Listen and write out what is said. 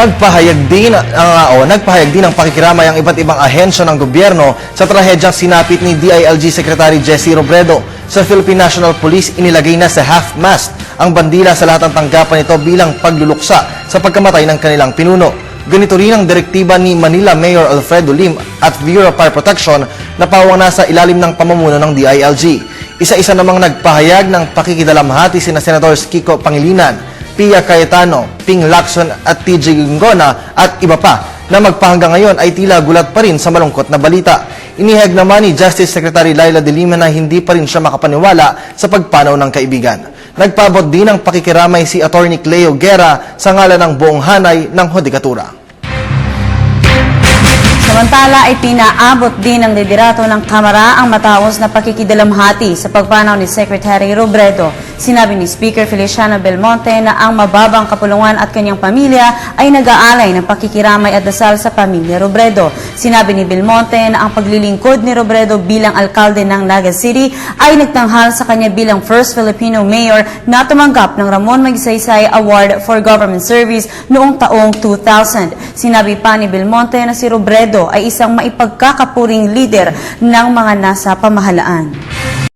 Nagpahayag din ng pakikiramay ang iba't ibang ahensya ng gobyerno sa trahedyang sinapit ni DILG Secretary Jesse Robredo. Sa Philippine National Police, inilagay na sa half-mast ang bandila sa lahat ng tanggapan nito bilang pagluluksa sa pagkamatay ng kanilang pinuno. Ganito rin ang direktiba ni Manila Mayor Alfredo Lim at Bureau of Fire Protection na pawang nasa ilalim ng pamumuno ng DILG. Isa-isa namang nagpahayag ng pakikidalamhati sina Senators Kiko Pangilinan, Pia Cayetano, Ping Lacson at TJ Gingona at iba pa na magpahanggang ngayon ay tila gulat pa rin sa malungkot na balita. Inihayag naman ni Justice Secretary Laila De Lima na hindi pa rin siya makapaniwala sa pagpanaw ng kaibigan. Nagpaabot din ng pakikiramay si Atty. Cleo Guerra sa ngalan ng buong hanay ng Hudikatura. Samantala ay pinaabot din ng liderato ng Kamara ang mataos na pakikidalamhati sa pagpanaw ni Secretary Robredo. Sinabi ni Speaker Feliciano Belmonte na ang mababang kapulungan at kanyang pamilya ay nag-aalay ng pakikiramay at dasal sa pamilya Robredo. Sinabi ni Belmonte na ang paglilingkod ni Robredo bilang alkalde ng Naga City ay nagtanghal sa kanya bilang first Filipino mayor na tumanggap ng Ramon Magsaysay Award for Government Service noong taong 2000. Sinabi pa ni Belmonte na si Robredo ay isang maipagkakapuring leader ng mga nasa pamahalaan.